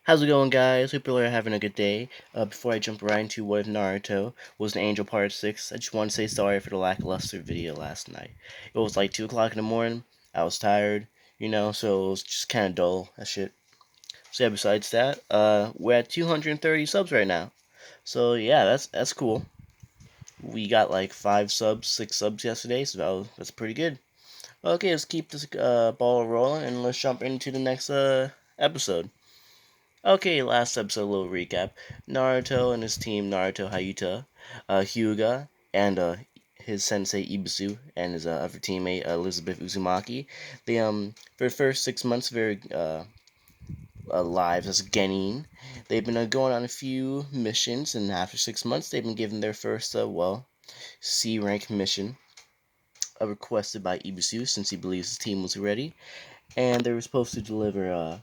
How's it going, guys? Hope you're having a good day. Before I jump right into what if Naruto was an Angel Part 6, I just want to say sorry for the lackluster video last night. It was like 2 o'clock in the morning. I was tired, so it was just kind of dull, that shit. So yeah, besides that, we're at 230 subs right now. So yeah, that's cool. We got like 5 subs, 6 subs yesterday, so that's pretty good. Okay, let's keep this ball rolling and let's jump into the next episode. Okay, last episode, a little recap. Naruto and his team, Naruto Hayuta, Hyuga, and his sensei Ibusu, and his other teammate Elizabeth Uzumaki. They for the first 6 months of their lives as Genin, they've been going on a few missions, and after 6 months, they've been given their first C rank mission, requested by Ibusu since he believes his team was ready, and they were supposed to deliver a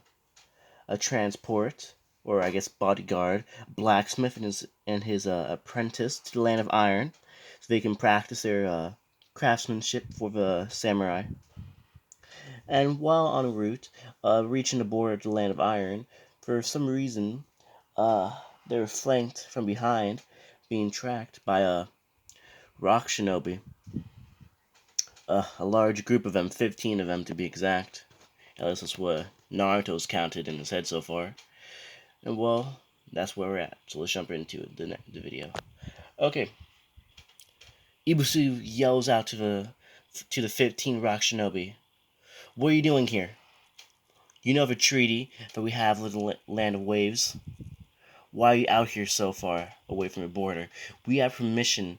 transport, or I guess bodyguard, blacksmith and his apprentice to the land of iron, so they can practice their craftsmanship for the samurai. And while en route, reaching the border of the land of iron, for some reason, they were flanked from behind, being tracked by a rock shinobi. A large group of them, 15 of them to be exact. At least that's what Naruto's counted in his head so far. And well, that's where we're at. So let's jump into the video. Okay. Ibusu yells out to the 15 rock shinobi. What are you doing here? You know the treaty that we have with the land of waves. Why are you out here so far away from the border? We have permission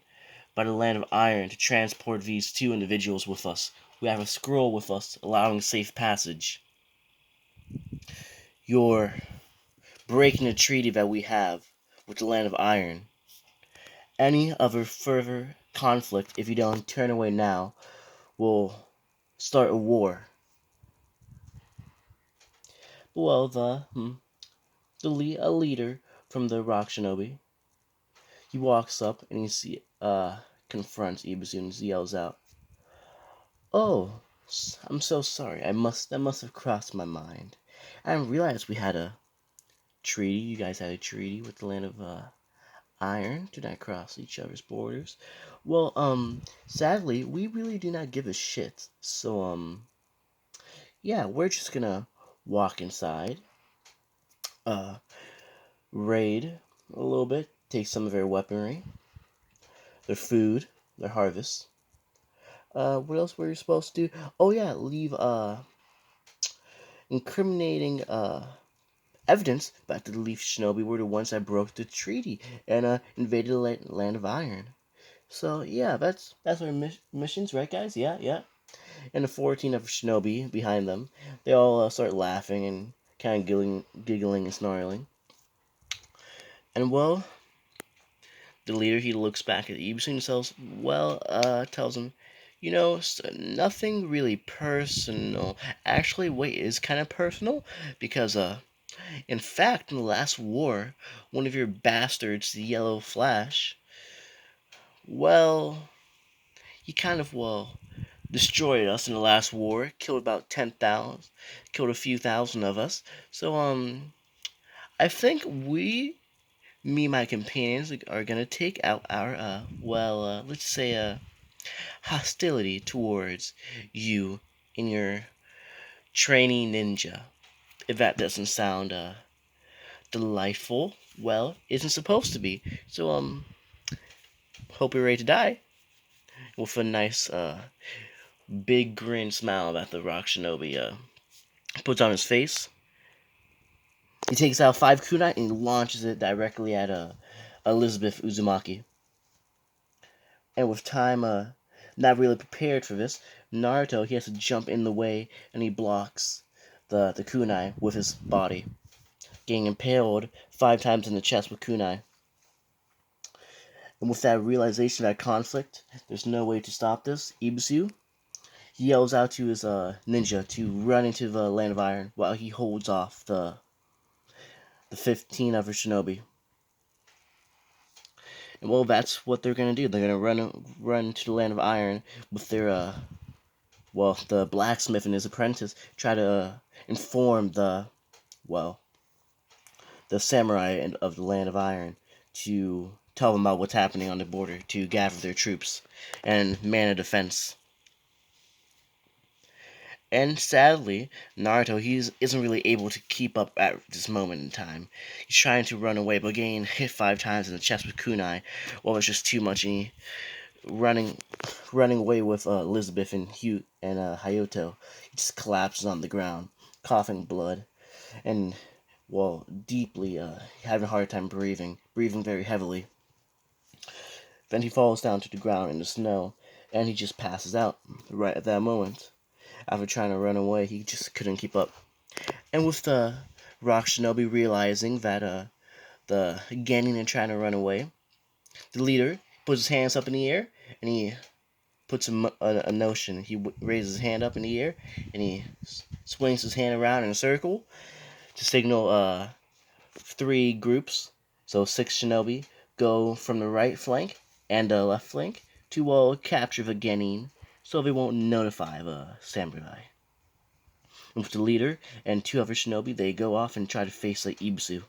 by the land of iron to transport these two individuals with us. We have a scroll with us allowing safe passage. You're breaking the treaty that we have with the land of iron. Any other further conflict, if you don't turn away now, will start a war. Well, a leader from the Rock Shinobi, he walks up and confronts Ibusu and yells out, "Oh, I'm so sorry. That must have crossed my mind. I didn't realize we had a treaty. You guys had a treaty with the land of iron. Do not cross each other's borders. Well, sadly, we really do not give a shit. So, yeah, we're just gonna walk inside, uh, raid a little bit, take some of their weaponry, their food, their harvest. What else were you supposed to do? Oh yeah, leave incriminating evidence back to the Leaf Shinobi were the ones that broke the treaty and invaded the land of iron. So yeah, that's our missions, right, guys? Yeah, yeah. And the 14 of Shinobi behind them, they all start laughing and kind of giggling and snarling. And well, the leader, he looks back at Ibusu and tells him, nothing really personal. Actually, wait, it is kind of personal because in fact, in the last war, one of your bastards, the Yellow Flash, well, he kind of destroyed us in the last war, killed about 10,000, killed a few thousand of us. So I think me and my companions are gonna take out our let's say hostility towards you and your trainee ninja. If that doesn't sound delightful, well, isn't supposed to be. So hope you're ready to die with a nice big grin smile that the Rock Shinobi puts on his face. He takes out 5 kunai and launches it directly at Elizabeth Uzumaki. And with time not really prepared for this, Naruto, he has to jump in the way and he blocks the kunai with his body, getting impaled 5 times in the chest with kunai. And with that realization of that conflict, there's no way to stop this. Ibusu, he yells out to his ninja to run into the land of iron while he holds off the 15 other shinobi. And well, that's what they're gonna do. They're gonna run to the land of iron with their the blacksmith and his apprentice try to inform the well the samurai of the Land of Iron to tell them about what's happening on the border, to gather their troops and man a defense. And sadly, Naruto isn't really able to keep up at this moment in time. He's trying to run away, but getting hit 5 times in the chest with kunai, well, it's just too much. And he running away with Elizabeth and Hayato. He just collapses on the ground, coughing blood, and well, deeply having a hard time breathing very heavily. Then he falls down to the ground in the snow, and he just passes out right at that moment. After trying to run away, he just couldn't keep up. And with the Rock Shinobi realizing that the Genin are trying to run away, the leader puts his hands up in the air, and he puts a notion. He raises his hand up in the air, and he swings his hand around in a circle to signal 3 groups. So 6 shinobi go from the right flank and the left flank to capture the Genin, so they won't notify the samurai. And with the leader and 2 other shinobi, they go off and try to face Ibisu.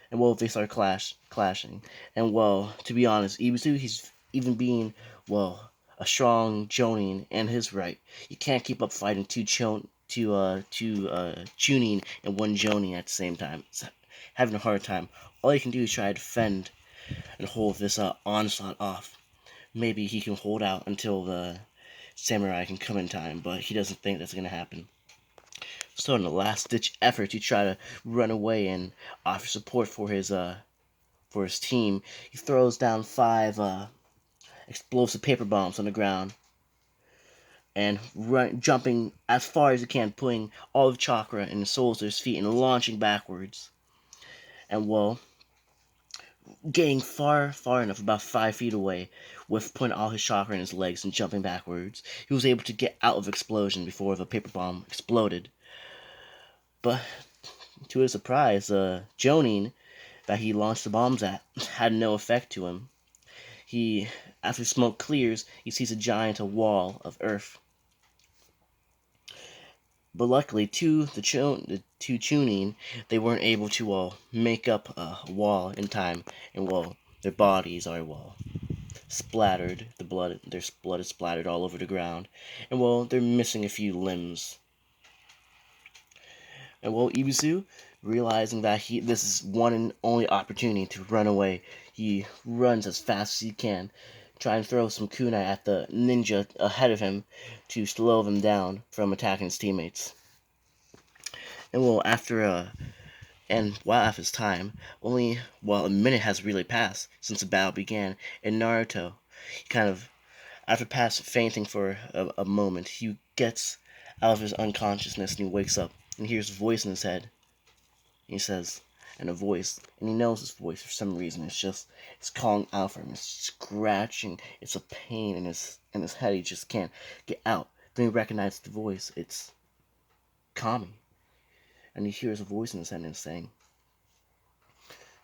And they start clashing. And to be honest, Ibisu, he's even being a strong Jonin and his right. You can't keep up fighting two Chunin and 1 Jonin at the same time. It's having a hard time. All you can do is try to defend and hold this onslaught off. Maybe he can hold out until the samurai can come in time, but he doesn't think that's going to happen. So in the last-ditch effort to try to run away and offer support for his team, he throws down 5 explosive paper bombs on the ground and jumping as far as he can, putting all of chakra in the soles of his feet and launching backwards. And getting far enough, about 5 feet away, with putting all his chakra in his legs and jumping backwards, he was able to get out of explosion before the paper bomb exploded. But to his surprise, Jonin that he launched the bombs at had no effect to him. After smoke clears, he sees a giant wall of earth. But luckily, the 2 Chunin, they weren't able to make up a wall in time, and their bodies are splattered. Their blood is splattered all over the ground, and they're missing a few limbs. And Ibisu, realizing that this is one and only opportunity to run away, he runs as fast as he can, trying to throw some kunai at the ninja ahead of him to slow them down from attacking his teammates. And while after his time, only a minute has really passed since the battle began, and Naruto, he kind of, after fainting for a moment, he gets out of his unconsciousness and he wakes up and hears a voice in his head. He says, and he knows his voice for some reason. It's calling out for him. It's scratching. It's a pain in his head. He just can't get out. Then he recognizes the voice. It's Kami. And he hears a voice in his head and it's saying,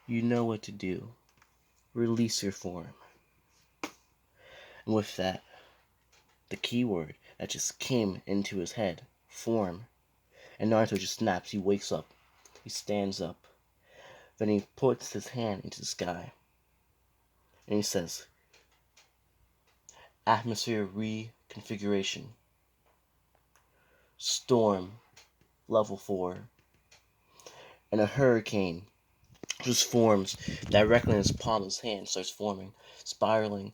"You know what to do. Release your form." And with that, the keyword that just came into his head, form. And Naruto just snaps. He wakes up. He stands up. Then he puts his hand into the sky. And he says, "Atmosphere reconfiguration. Storm, level 4. And a hurricane just forms directly in his palm of his hand, starts forming, spiraling,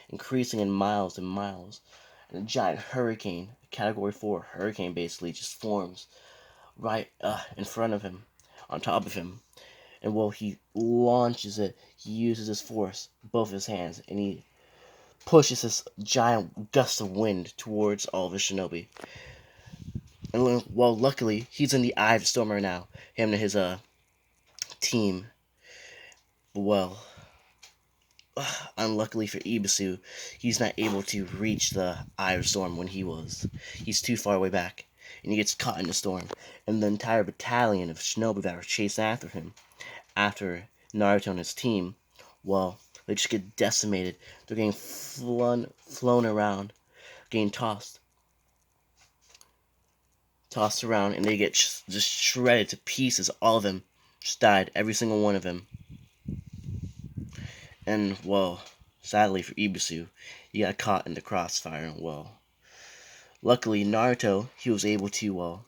increasing in miles and miles. And a giant hurricane, category 4 hurricane basically, just forms right in front of him, on top of him. And he launches it, he uses his force, both his hands, and he pushes this giant gust of wind towards all of his shinobi. And luckily, he's in the eye of the storm right now, him and his team. Unluckily for Ibisu, he's not able to reach the eye of the storm when he's too far away back, and he gets caught in the storm. And the entire battalion of shinobi that were chasing after him, after Naruto and his team, they just get decimated. They're getting flown around, getting tossed around, and they get just shredded to pieces, all of them. Just died, every single one of them. And, well, sadly for Ibisu, he got caught in the crossfire, and, well, luckily Naruto, he was able to,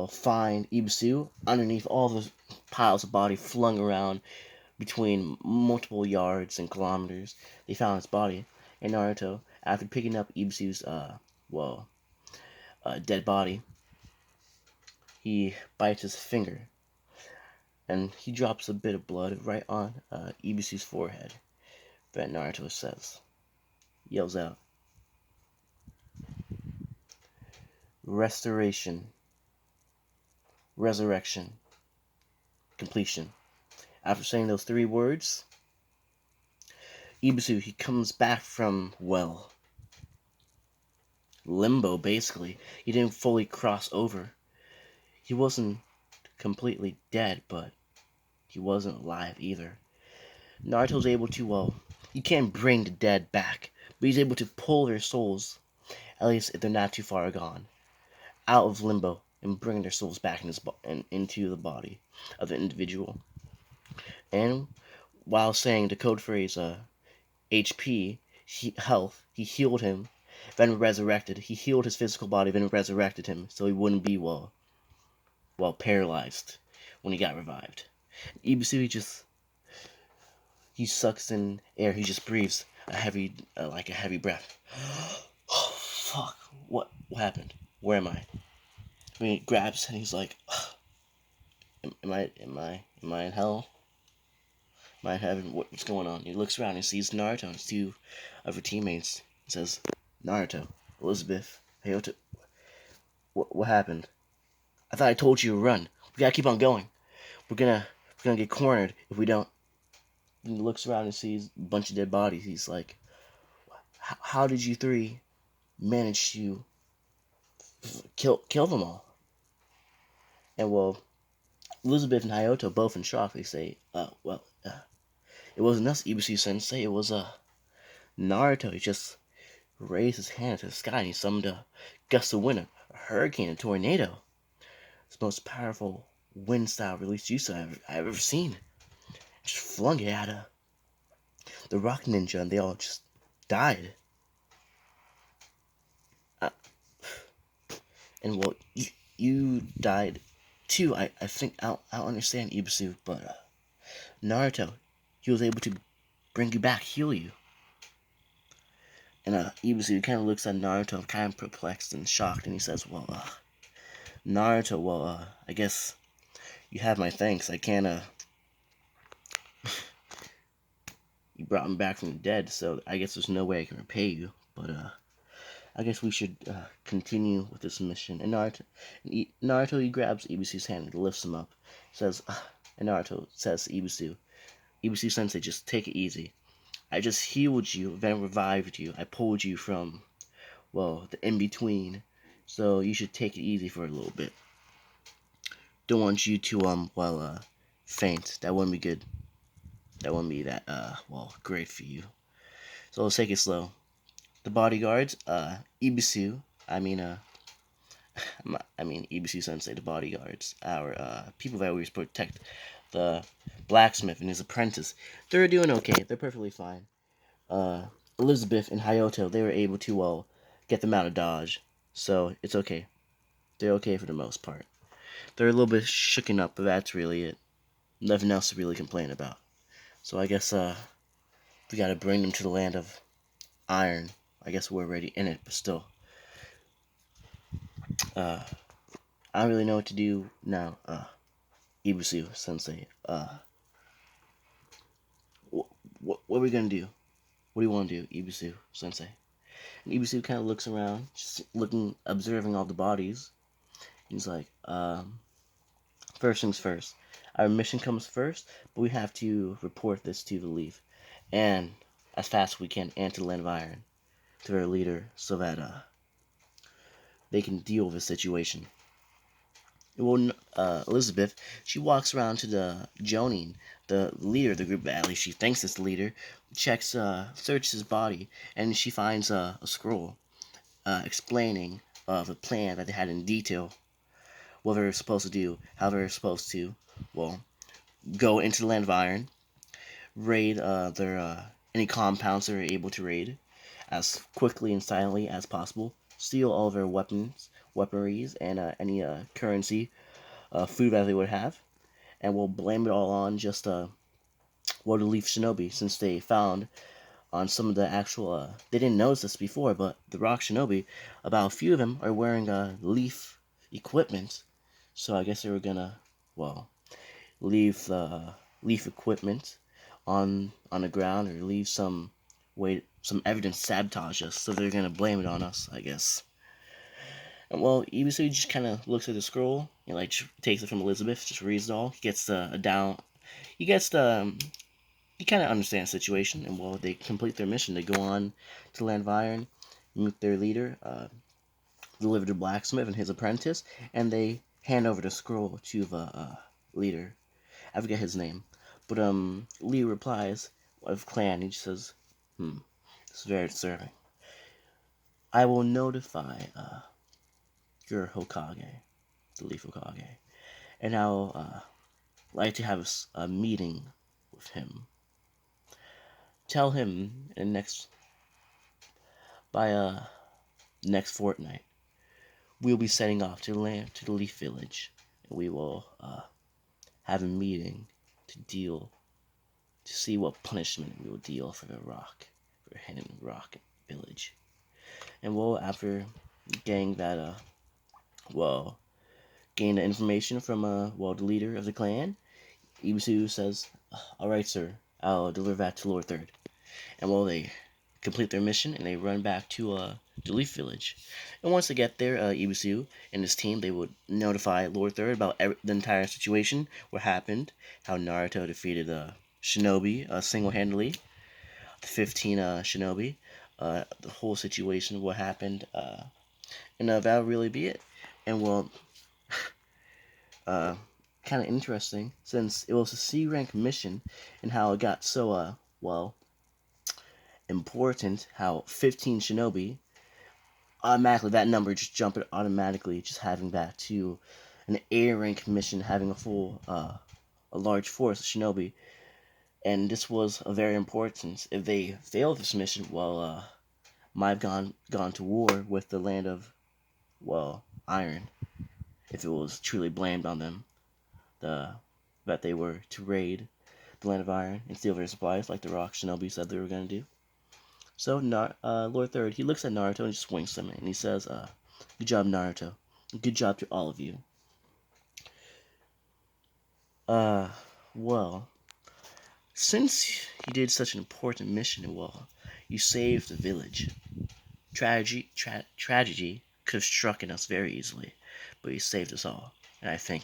find Ibisu underneath all the piles of body flung around between multiple yards and kilometers. They found his body, and Naruto, after picking up Ibisu's, dead body, he bites his finger, and he drops a bit of blood right on Ibisu's forehead. That Naruto says, yells out, "Restoration, resurrection, completion." After saying those three words, Ibisu, he comes back from, well, limbo, basically. He didn't fully cross over. He wasn't completely dead, but he wasn't alive either. Naruto's able to, well, you can't bring the dead back, but he's able to pull their souls, at least if they're not too far gone, out of limbo and bring their souls back into the body of the individual. And while saying the code phrase HP, health, he healed him, then resurrected. He healed his physical body, then resurrected him, so he wouldn't be, well, paralyzed when he got revived. Ibusui he sucks in air. He just breathes a heavy, like a heavy breath. Oh, fuck! What happened? Where am I? I mean, he grabs and he's like, am I in hell? Am I in heaven? What's going on? He looks around and sees Naruto and two of her teammates. He says, "Naruto, Elizabeth, Hayato, what happened? I thought I told you to run. We gotta keep on going. We're gonna get cornered if we don't." And he looks around and sees a bunch of dead bodies. He's like, "How did you three manage to kill them all?" And, well, Elizabeth and Hayato both in shock. They say, it wasn't us, Ibushi Sensei. It was Naruto." He just raised his hand to the sky and he summoned a gust of wind, a hurricane, a tornado. It's the most powerful wind style release jutsu I've ever seen. Just flung it at the rock ninja and they all just died. And, well, you died too. I think I don't understand, Ibusu, but Naruto, he was able to bring you back, heal you. And Ibusu kind of looks at Naruto, kind of perplexed and shocked, and he says, "Well, Naruto, well, I guess you have my thanks. I can't, you brought me back from the dead, so I guess there's no way I can repay you. But, I guess we should continue with this mission." And Naruto, he grabs Ibusu's hand and lifts him up. Says, and Naruto says to Ibusu, "Ibusu Sensei, just take it easy. I just healed you, then revived you. I pulled you from, well, the in-between. So you should take it easy for a little bit. Don't want you to, faint. That wouldn't be good. That wouldn't be that, great for you. So let's take it slow. The bodyguards, Ibisu, Ibisu Sensei, the bodyguards, our, people that we protect, the blacksmith and his apprentice, they're doing okay. They're perfectly fine. Elizabeth and Hayato, they were able to, well, get them out of Dodge. So it's okay. They're okay for the most part. They're a little bit shooken up, but that's really it. Nothing else to really complain about. So I guess, we gotta bring them to the land of iron. I guess we're already in it, but still. I don't really know what to do now, Ibusu Sensei. What are we gonna do? What do you want to do, Ibusu Sensei? And Ibusu kind of looks around, just looking, observing all the bodies. He's like, first things first. Our mission comes first, but we have to report this to the Leaf, and as fast as we can, and to the Land of Iron, to their leader, so that they can deal with the situation. Well, Elizabeth, she walks around to the Jonin, the leader of the group, at least she thinks it's the leader, searches his body, and she finds a scroll explaining the plan that they had in detail. what they're supposed to do, how they're supposed to, well, go into the Land of Iron, raid their any compounds they're able to raid as quickly and silently as possible, steal all their weaponries, and any currency, food that they would have, and we'll blame it all on just World of Leaf Shinobi, since they found on some of the actual, they didn't notice this before, but the Rock Shinobi, about a few of them are wearing leaf equipment, so I guess they were gonna, well, leave leaf equipment on the ground, or leave some evidence to sabotage us, so they're gonna blame it on us, I guess. And well, Ibisu just kind of looks at the scroll and like takes it from Elizabeth, just reads it all. He gets a down. He gets the. He kind of understands the situation, and well, they complete their mission. They go on to Land of Iron, meet their leader, deliver the blacksmith and his apprentice, and they hand over the scroll to the leader. I forget his name, but Lee replies of clan. He just says, it's very disturbing. I will notify your Hokage, the Leaf Hokage, and I'll like to have a meeting with him. Tell him by next fortnight we'll be setting off to the Leaf Village, and we will have a meeting to see what punishment we will deal for for Hidden Rock Village. And well, after getting that gain the information from the leader of the clan, Ibisu says, "Alright, sir, I'll deliver that to Lord Third." And well, they complete their mission and they run back to the Leaf Village. And once they get there, Ibisu and his team, they would notify Lord Third about the entire situation, what happened, how Naruto defeated Shinobi single-handedly, the 15 Shinobi, the whole situation, what happened, and that'll really be it. And well, kind of interesting, since it was a C rank mission, and how it got so important, how 15 Shinobi, automatically that number just jumped it automatically, just having that to an A rank mission, having a large force of Shinobi. And this was a very important. If they failed this mission, well, might have gone to war with the land of, Iron, if it was truly blamed on them, that they were to raid the land of Iron and steal their supplies, like the Rock Shinobi said they were going to do. So Lord Third, he looks at Naruto and just winks at him, and he says, "Good job, Naruto. Good job to all of you." Well, since you did such an important mission, well, you saved the village. Tragedy could have struck us very easily, but you saved us all, and I thank